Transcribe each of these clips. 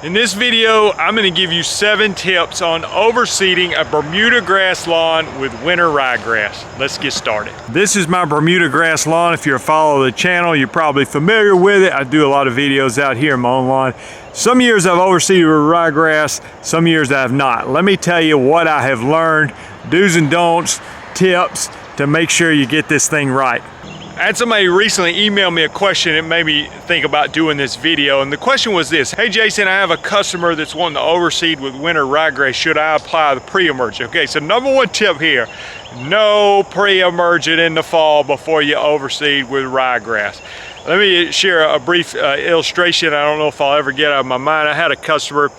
In this video, I'm going to give you 7 tips on overseeding a Bermuda grass lawn with winter ryegrass. Let's get started. This is my Bermuda grass lawn. If you're a follower of the channel, you're probably familiar with it. I do a lot of videos out here in my own lawn. Some years I've overseeded with ryegrass, some years I have not. Let me tell you what I have learned, do's and don'ts, tips to make sure you get this thing right. I had somebody recently email me a question that made me think about doing this video, and the question was this: hey Jason, I have a customer that's wanting to overseed with winter ryegrass. Should I apply the pre-emergent? Okay, so number one tip here, no pre-emergent in the fall before you overseed with ryegrass. Let me share a brief illustration. I don't know if I'll ever get out of my mind. I had a customer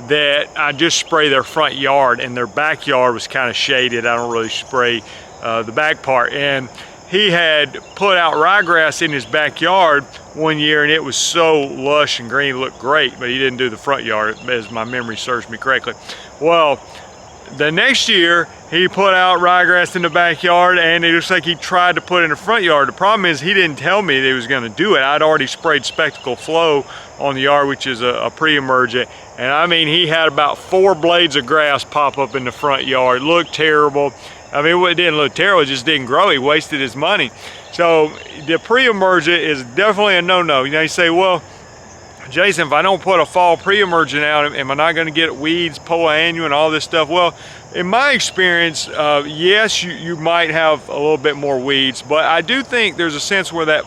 that I just spray their front yard, and their backyard was kind of shaded. I don't really spray the back part, and he had put out ryegrass in his backyard one year, and it was so lush and green, it looked great, but he didn't do the front yard, as my memory serves me correctly. Well, the next year, he put out ryegrass in the backyard, and it looks like he tried to put it in the front yard. The problem is he didn't tell me that he was gonna do it. I'd already sprayed Spectacle Flow on the yard, which is a pre-emergent, and I mean, he had about 4 blades of grass pop up in the front yard. It looked terrible. I mean, it didn't look terrible, it just didn't grow. He wasted his money. So the pre-emergent is definitely a no-no. You know, you say, well, Jason, if I don't put a fall pre-emergent out, am I not gonna get weeds, poa annua, and all this stuff? Well, in my experience, yes, you might have a little bit more weeds, but I do think there's a sense where that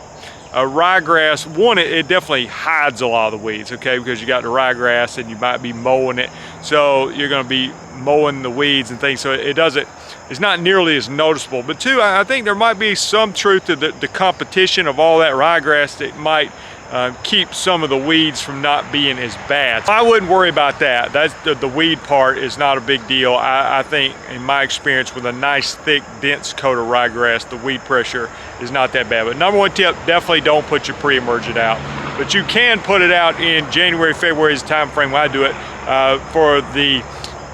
ryegrass, one, it definitely hides a lot of the weeds, okay, because you got the ryegrass and you might be mowing it, so you're gonna be mowing the weeds and things, so it's not nearly as noticeable. But two, I think there might be some truth to the competition of all that ryegrass that might keep some of the weeds from not being as bad. I wouldn't worry about that. That's the weed part is not a big deal. I think, in my experience, with a nice, thick, dense coat of ryegrass, the weed pressure is not that bad. But number one tip, definitely don't put your pre-emergent out. But you can put it out in January, February is the time frame when I do it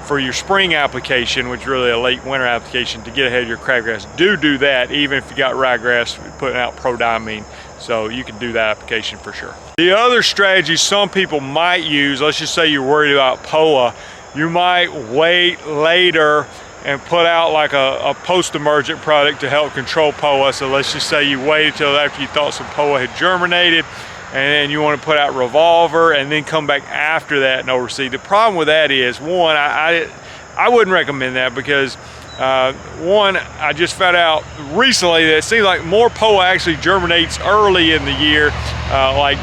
for your spring application, which is really a late winter application, to get ahead of your crabgrass. Do that, even if you got ryegrass, putting out prodiamine. So you can do that application for sure. The other strategy some people might use, let's just say you're worried about POA, you might wait later and put out like a post-emergent product to help control POA. So let's just say you waited till after you thought some POA had germinated, and then you want to put out Revolver and then come back after that and overseed. The problem with that is, one, I wouldn't recommend that because one, I just found out recently that it seems like more POA actually germinates early in the year, like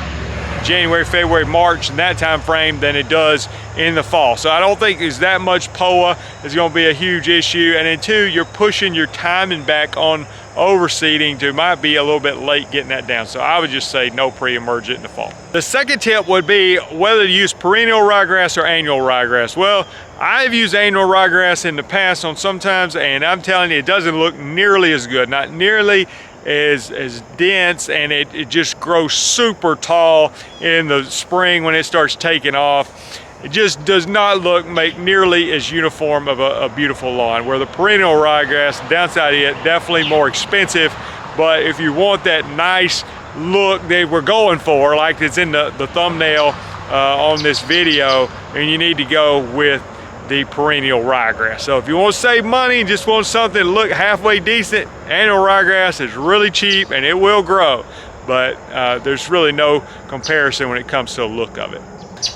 January, February, March, in that time frame, than it does in the fall. So I don't think there's that much POA is going to be a huge issue. And then two, you're pushing your timing back on overseeding to might be a little bit late getting that down. So I would just say no pre-emergent in the fall. The second tip would be whether to use perennial ryegrass or annual ryegrass. Well, I've used annual ryegrass in the past on sometimes, and I'm telling you, it doesn't look nearly as good, not nearly as dense, and it just grows super tall in the spring when it starts taking off. It just does not make nearly as uniform of a beautiful lawn. Where the perennial ryegrass, the downside of it, definitely more expensive, but if you want that nice look that we're going for, like it's in the thumbnail on this video, and you need to go with the perennial ryegrass. So if you want to save money and just want something to look halfway decent, annual ryegrass is really cheap and it will grow, but there's really no comparison when it comes to the look of it.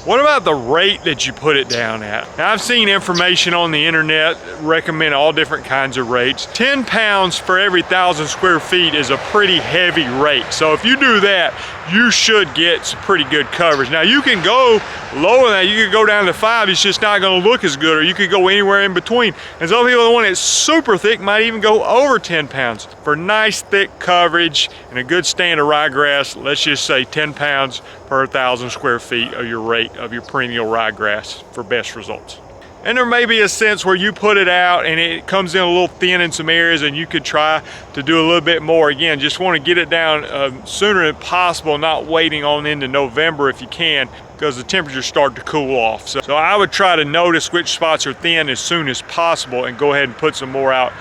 What about the rate that you put it down at? Now, I've seen information on the internet recommend all different kinds of rates. 10 pounds for every 1,000 square feet is a pretty heavy rate. So if you do that, you should get some pretty good coverage. Now you can go lower than that, you could go down to 5, it's just not gonna look as good, or you could go anywhere in between. And some people that want it super thick might even go over 10 pounds. For nice thick coverage and a good stand of ryegrass, let's just say 10 pounds per 1,000 square feet of your rate of your perennial ryegrass for best results. And there may be a sense where you put it out and it comes in a little thin in some areas, and you could try to do a little bit more. Again, just want to get it down sooner than possible, not waiting on into November if you can, because the temperatures start to cool off. So I would try to notice which spots are thin as soon as possible and go ahead and put some more out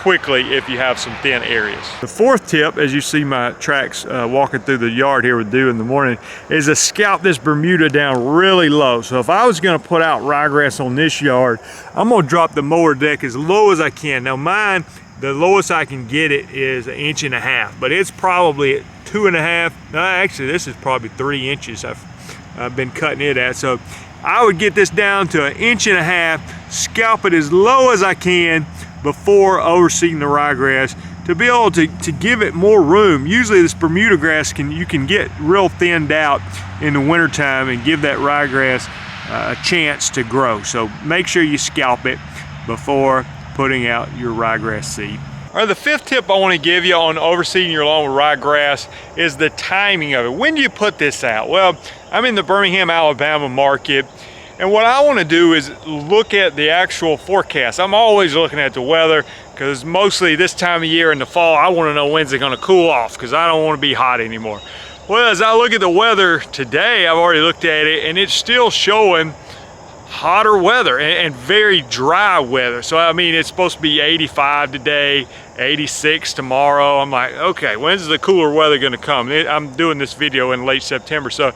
quickly if you have some thin areas. The fourth tip, as you see my tracks walking through the yard here with Dew in the morning, is to scalp this Bermuda down really low. So if I was gonna put out ryegrass on this yard, I'm gonna drop the mower deck as low as I can. Now mine, the lowest I can get it is 1.5 inches, but it's probably at 2.5. No, actually this is probably 3 inches I've been cutting it at. So I would get this down to 1.5 inches, scalp it as low as I can before overseeding the ryegrass to be able to give it more room. Usually this Bermuda grass you can get real thinned out in the wintertime and give that ryegrass a chance to grow. So make sure you scalp it before putting out your ryegrass seed. All right, the fifth tip I want to give you on overseeding your lawn with ryegrass is the timing of it. When do you put this out? Well, I'm in the Birmingham, Alabama market, and what I want to do is look at the actual forecast. I'm always looking at the weather because mostly this time of year in the fall, I want to know when's it going to cool off because I don't want to be hot anymore. Well, as I look at the weather today, I've already looked at it and it's still showing hotter weather and very dry weather. So I mean, it's supposed to be 85 today, 86 tomorrow. I'm like, okay, when's the cooler weather going to come? I'm doing this video in late September, so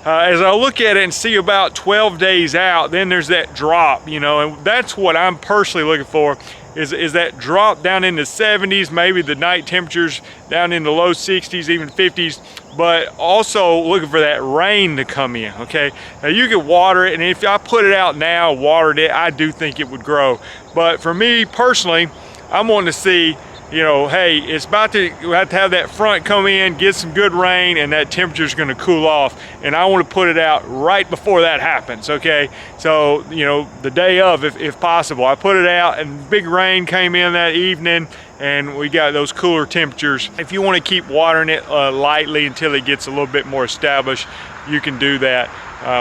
as I look at it and see about 12 days out, then there's that drop, you know, and that's what I'm personally looking for, is that drop down in the 70s, maybe the night temperatures down in the low 60s, even 50s, but also looking for that rain to come in, okay? Now you can water it, and if I put it out now, watered it, I do think it would grow. But for me personally, I'm wanting to see, you know, hey, it's about to, we have to have that front come in, get some good rain, and that temperature is going to cool off. And I want to put it out right before that happens, okay? So, you know, the day of, if possible. I put it out, and big rain came in that evening, and we got those cooler temperatures. If you want to keep watering it lightly until it gets a little bit more established, you can do that.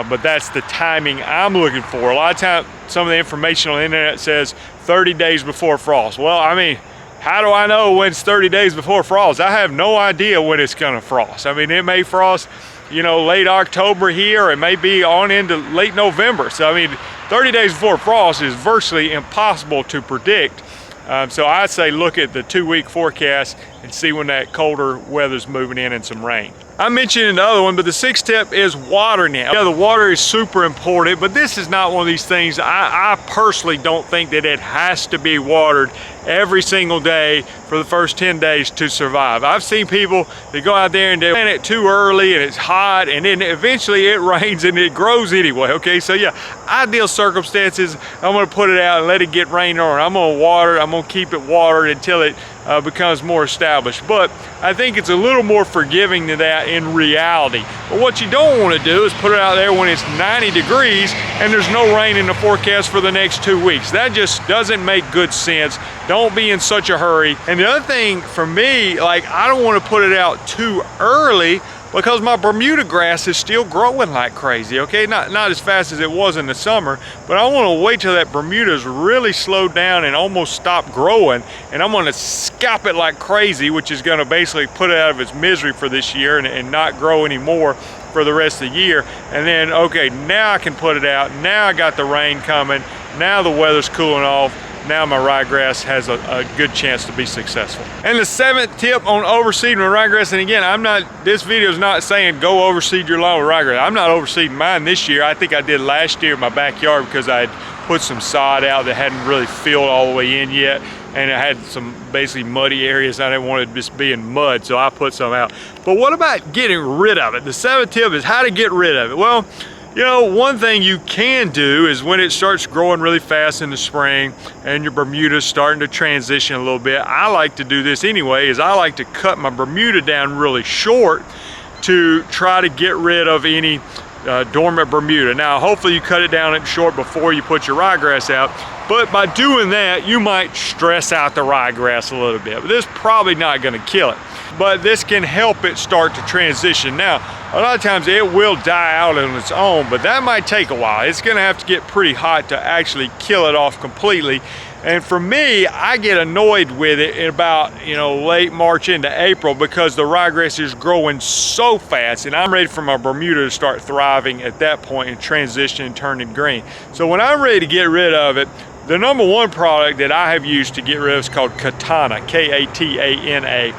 But that's the timing I'm looking for. A lot of times, some of the information on the internet says 30 days before frost. Well, I mean, how do I know when it's 30 days before frost? I have no idea when it's gonna frost. I mean, it may frost, you know, late October here, it may be on into late November. So, I mean, 30 days before frost is virtually impossible to predict. So I'd say look at the 2-week forecast and see when that colder weather's moving in and some rain. I mentioned another one, but the sixth tip is watering it. Yeah, the water is super important, but this is not one of these things. I personally don't think that it has to be watered every single day for the first 10 days to survive. I've seen people that go out there and they plant it too early and it's hot, and then eventually it rains and it grows anyway, okay? So yeah, ideal circumstances, I'm gonna put it out and let it get rain on. I'm gonna water it, I'm gonna keep it watered until it becomes more established. But I think it's a little more forgiving than that in reality. But what you don't want to do is put it out there when it's 90 degrees and there's no rain in the forecast for the next 2 weeks. That just doesn't make good sense. Don't be in such a hurry. And the other thing for me, like, I don't want to put it out too early because my Bermuda grass is still growing like crazy, okay? Not as fast as it was in the summer, but I want to wait till that Bermuda's really slowed down and almost stopped growing, and I'm going to scalp it like crazy, which is going to basically put it out of its misery for this year and not grow anymore for the rest of the year. And then, okay, now I can put it out. Now I got the rain coming. Now the weather's cooling off. Now my ryegrass has a good chance to be successful. And the seventh tip on overseeding with ryegrass, and again, this video is not saying go overseed your lawn with ryegrass. I'm not overseeding mine this year. I think I did last year in my backyard because I had put some sod out that hadn't really filled all the way in yet, and it had some basically muddy areas. I didn't want it just being mud, so I put some out. But what about getting rid of it? The seventh tip is how to get rid of it. Well, you know, one thing you can do is when it starts growing really fast in the spring and your Bermuda's starting to transition a little bit, I like to do this anyway, is I like to cut my Bermuda down really short to try to get rid of any dormant Bermuda. Now, hopefully you cut it down short before you put your ryegrass out, but by doing that, you might stress out the ryegrass a little bit. But this is probably not gonna kill it, but this can help it start to transition. Now, a lot of times it will die out on its own, but that might take a while. It's gonna have to get pretty hot to actually kill it off completely. And for me, I get annoyed with it in about, you know, late March into April because the ryegrass is growing so fast, and I'm ready for my Bermuda to start thriving at that point and transition and turning green. So when I'm ready to get rid of it, The number one product that I have used to get rid of is called Katana, K-A-T-A-N-A.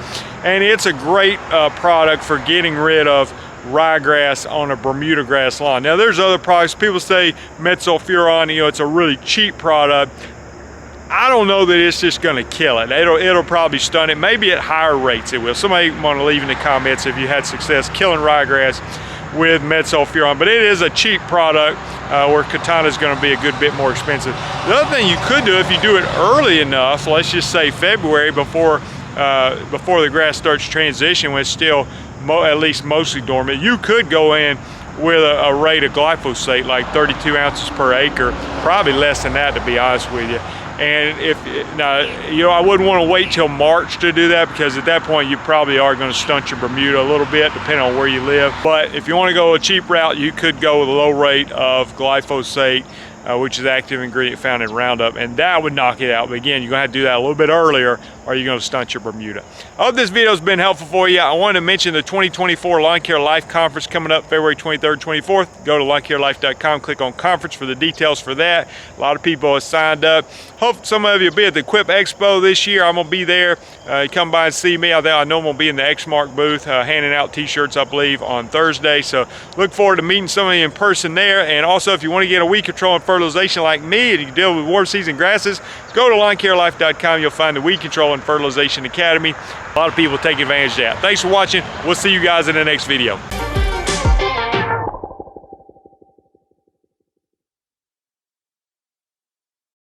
And it's a great product for getting rid of ryegrass on a Bermuda grass lawn. Now there's other products. People say metsulfuron, you know, it's a really cheap product. I don't know that it's just going to kill it. It'll probably stun it. Maybe at higher rates it will. Somebody want to leave in the comments if you had success killing ryegrass with metsulfuron. But it is a cheap product where Katana is going to be a good bit more expensive. The other thing you could do if you do it early enough, let's just say February, before the grass starts transition, when it's still at least mostly dormant, you could go in with a rate of glyphosate like 32 ounces per acre, probably less than that, to be honest with you. And I wouldn't want to wait till March to do that, because at that point you probably are going to stunt your Bermuda a little bit, depending on where you live. But if you want to go a cheap route, you could go with a low rate of glyphosate, which is active ingredient found in Roundup, and that would knock it out. But again, you're going to have to do that a little bit earlier, or you're going to stunt your Bermuda. I hope this video has been helpful for you. I wanted to mention the 2024 Lawn Care Life Conference coming up February 23rd, 24th. Go to lawncarelife.com, click on conference for the details for that. A lot of people have signed up. Hope some of you will be at the Equip Expo this year. I'm going to be there. Come by and see me. I know I'm going to be in the Exmark booth handing out t-shirts, I believe, on Thursday. So look forward to meeting some of you in person there. And also, if you want to get a weed control and fertilization like me, and you deal with warm season grasses, go to lawncarelife.com. You'll find the Weed Control and Fertilization Academy. A lot of people take advantage of that. Thanks for watching. We'll see you guys in the next video.